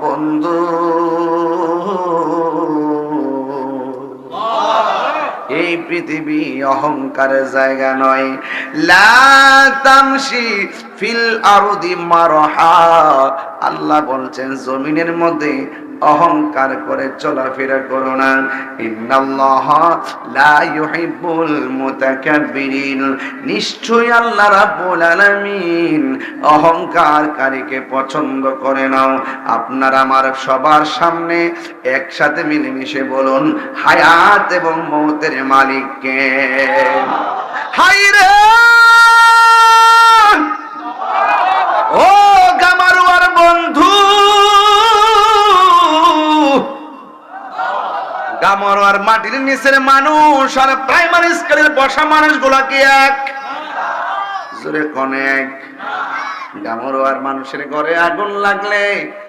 বন্ধু, এই পৃথিবী অহংকারের জায়গা নয়। লা তামশি ফিল আরদি মারহা, আল্লাহ বলছেন জমিনের মধ্যে অহংকার করে চলাফেরা করো না। ইন্নাল্লাহা লা ইউহিব্বুল মুতাকাব্বিরিন, নিশ্চয়ই আল্লাহ রাব্বুল আলামিন অহংকারকারীকে পছন্দ করে না। আপনার আমার সবার সামনে একসাথে মিলেমিশে বলুন, হায়াত এবং মৌতের মালিক কে? হায়রে ও গামারুয়ার বন্ধু, গামারুয়ার মাটির নিচের মানুষ আর প্রাইমারি স্কুলের বসা মানুষগুলা কি এক? জোরে কোন এক? গামারুয়ার মানুষের ঘরে আগুন লাগলে